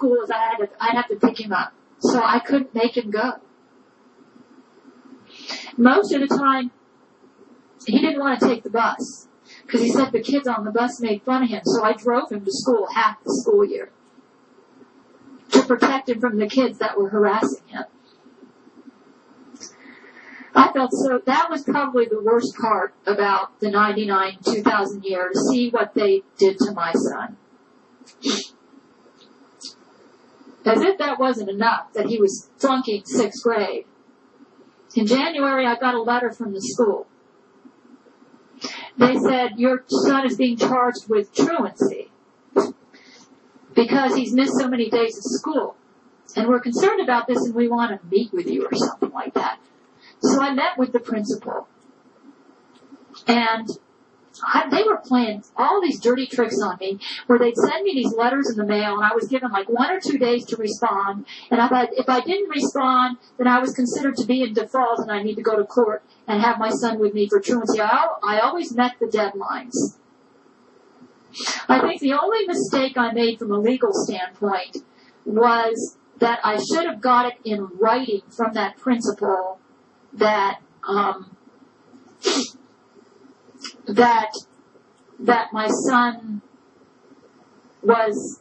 school is I'd have to pick him up. So I couldn't make him go. Most of the time, he didn't want to take the bus because he said the kids on the bus made fun of him. So I drove him to school half the school year to protect him from the kids that were harassing him. I felt so, that was probably the worst part about the 99-2000 year, to see what they did to my son. As if that wasn't enough, that he was flunking 6th grade. In January, I got a letter from the school. They said, your son is being charged with truancy because he's missed so many days of school. And we're concerned about this and we want to meet with you or something like that. So I met with the principal. And they were playing all these dirty tricks on me where they'd send me these letters in the mail and I was given like 1 or 2 days to respond. And if I didn't respond, then I was considered to be in default and I need to go to court and have my son with me for truancy. I always met the deadlines. I think the only mistake I made from a legal standpoint was that I should have got it in writing from that principal that my son was,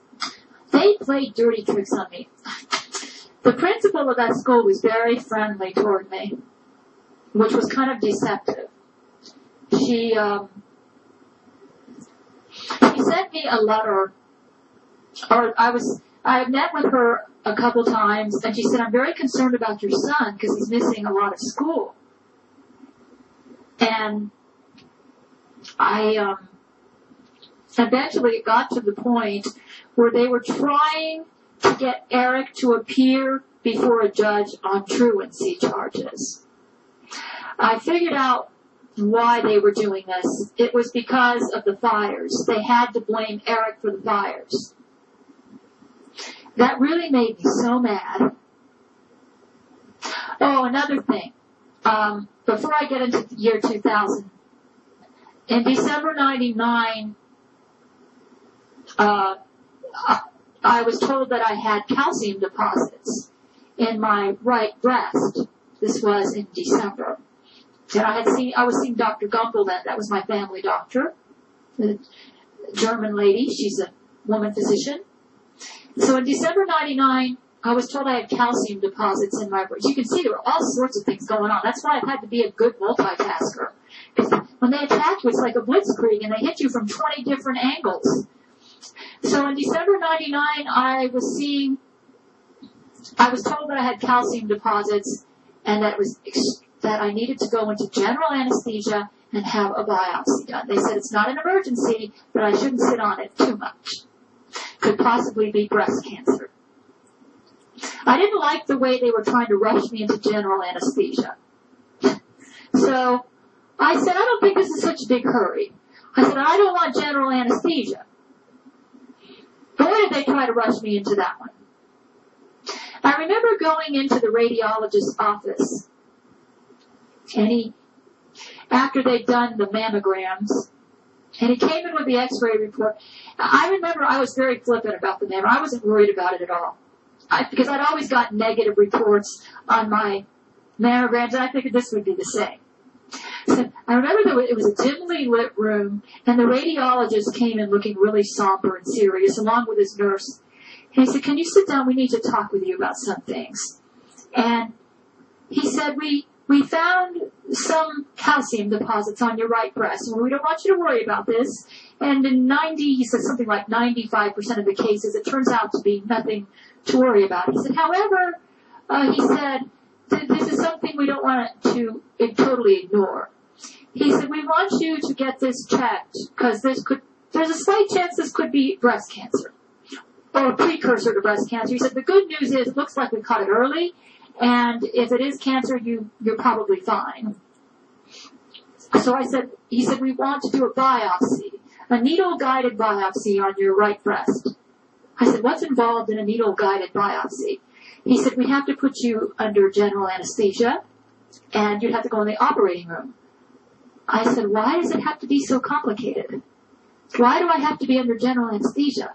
they played dirty tricks on me. The principal of that school was very friendly toward me, which was kind of deceptive. She sent me a letter, or I had met with her a couple times, and she said, I'm very concerned about your son because he's missing a lot of school. And I eventually got to the point where they were trying to get Erich to appear before a judge on truancy charges. I figured out why they were doing this. It was because of the fires. They had to blame Erich for the fires. That really made me so mad. Oh, another thing. Before I get into the year 2000, in December 99, I was told that I had calcium deposits in my right breast. This was in December. And I was seeing Dr. Gumpel then. That was my family doctor, the German lady. She's a woman physician. So in December 99, I was told I had calcium deposits in my breast. You can see there were all sorts of things going on. That's why I've had to be a good multitasker. Because when they attack you, it's like a blitzkrieg, and they hit you from 20 different angles. So in December 99, I was told that I had calcium deposits, and that I needed to go into general anesthesia and have a biopsy done. They said it's not an emergency, but I shouldn't sit on it too much. Could possibly be breast cancer. I didn't like the way they were trying to rush me into general anesthesia. So I said, I don't think this is such a big hurry. I said, I don't want general anesthesia. Boy, did they try to rush me into that one. I remember going into the radiologist's office, and after they'd done the mammograms, and he came in with the x-ray report. I remember I was very flippant about the mammogram. I wasn't worried about it at all. Because I'd always got negative reports on my mammograms, and I figured this would be the same. So I remember it was a dimly lit room, and the radiologist came in looking really somber and serious, along with his nurse. And he said, can you sit down? We need to talk with you about some things. And he said, we found some calcium deposits on your right breast, and we don't want you to worry about this. And in he said something like 95% of the cases, it turns out to be nothing to worry about. He said, however, he said, this is something we don't want to totally ignore. He said, we want you to get this checked because there's a slight chance this could be breast cancer or a precursor to breast cancer. He said, the good news is it looks like we caught it early, and if it is cancer, you're probably fine. So he said, we want to do a biopsy, a needle-guided biopsy on your right breast. I said, what's involved in a needle-guided biopsy? He said, we have to put you under general anesthesia, and you'd have to go in the operating room. I said, why does it have to be so complicated? Why do I have to be under general anesthesia?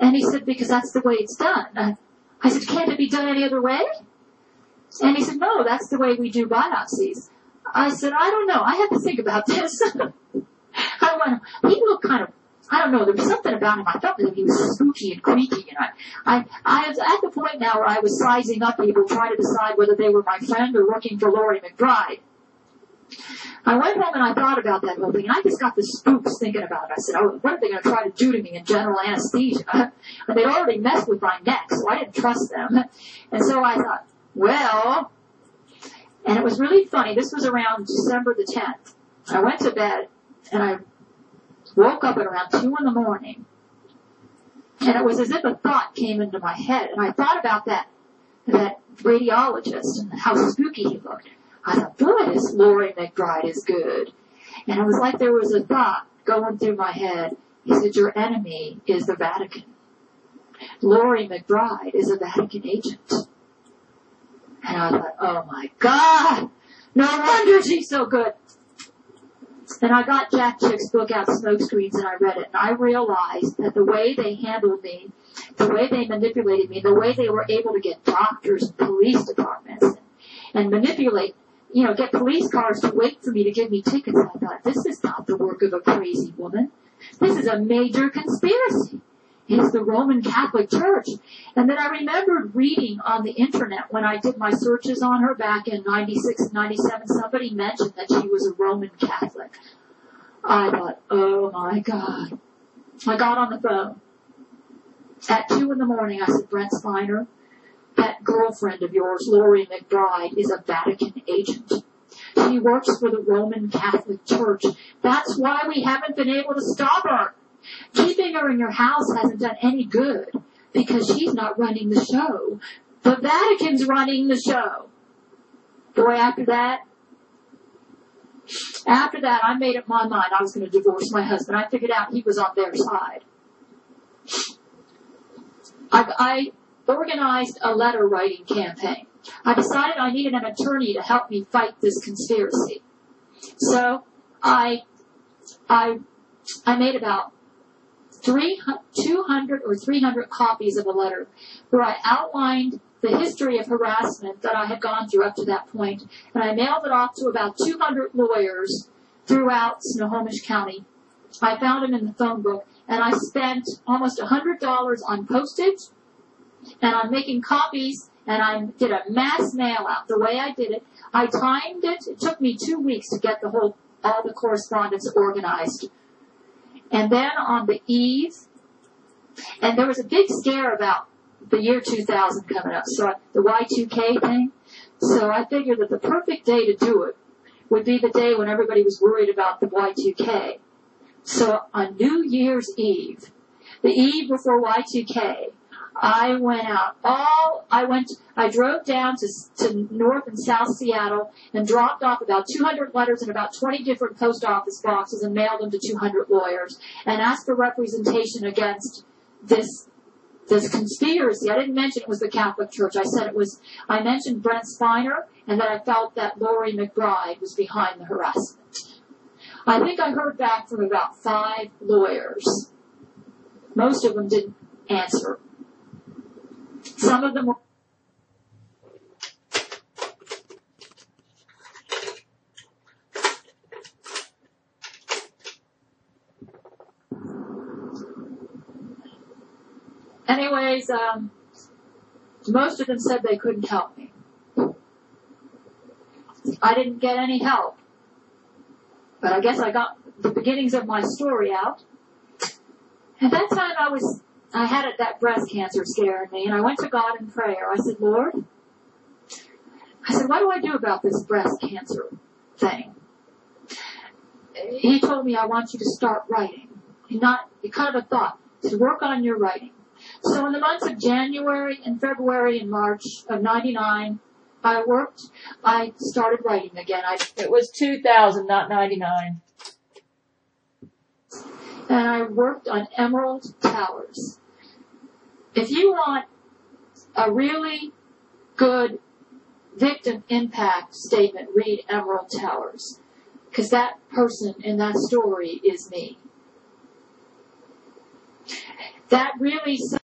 And he said, because that's the way it's done. I said, can't it be done any other way? And he said, no, that's the way we do biopsies. I said, I don't know. I have to think about this. He looked kind of, I don't know, there was something about him. I felt that he was spooky and creepy. And I was at the point now where I was sizing up people, trying to decide whether they were my friend or working for Loree McBride. I went home and I thought about that whole thing, and I just got the spooks thinking about it. I said, oh, what are they going to try to do to me in general anesthesia? And they'd already messed with my neck, so I didn't trust them. And so I thought, well, and it was really funny. This was around December the 10th. I went to bed, and I woke up at around 2 in the morning, and it was as if a thought came into my head, and I thought about that radiologist and how spooky he looked. I thought, boy, this Loree McBride is good. And it was like there was a thought going through my head. He said, your enemy is the Vatican. Loree McBride is a Vatican agent. And I thought, oh my God, no wonder she's so good. And I got Jack Chick's book out, Smoke Screens, and I read it. And I realized that the way they handled me, the way they manipulated me, the way they were able to get doctors and police departments and manipulate, get police cars to wait for me to give me tickets. I thought, this is not the work of a crazy woman. This is a major conspiracy. It's the Roman Catholic Church. And then I remembered reading on the internet when I did my searches on her back in 96 and 97, somebody mentioned that she was a Roman Catholic. I thought, oh my God. I got on the phone. At 2 in the morning, I said, Brent Spiner, that girlfriend of yours, Loree McBride, is a Vatican agent. She works for the Roman Catholic Church. That's why we haven't been able to stop her. Keeping her in your house hasn't done any good because she's not running the show. The Vatican's running the show. Boy, after that, I made up my mind I was going to divorce my husband. I figured out he was on their side. I organized a letter writing campaign. I decided I needed an attorney to help me fight this conspiracy. So I made about 200 or 300 copies of a letter where I outlined the history of harassment that I had gone through up to that point, and I mailed it off to about 200 lawyers throughout Snohomish County. I found them in the phone book, and I spent almost $100 on postage and on making copies, and I did a mass mail out. The way I did it, I timed it. It took me 2 weeks to get all the correspondence organized. And then on the eve, and there was a big scare about the year 2000 coming up, so the Y2K thing. So I figured that the perfect day to do it would be the day when everybody was worried about the Y2K. So on New Year's Eve, the eve before Y2K, I drove down to North and South Seattle and dropped off about 200 letters in about 20 different post office boxes and mailed them to 200 lawyers and asked for representation against this conspiracy. I didn't mention it was the Catholic Church. I mentioned Brent Spiner and that I felt that Loree McBride was behind the harassment. I think I heard back from about 5 lawyers. Most of them didn't answer. Some of them were. Anyways, most of them said they couldn't help me. I didn't get any help. But I guess I got the beginnings of my story out. At that time I had that breast cancer scaring me, and I went to God in prayer. I said, Lord, what do I do about this breast cancer thing? He told me, I want you to start writing. Kind of a thought, to work on your writing. So in the months of January and February and March of 99, I started writing again. It was 2000, not 99. And I worked on Emerald Towers. If you want a really good victim impact statement, read Emerald Towers. Because that person in that story is me. that really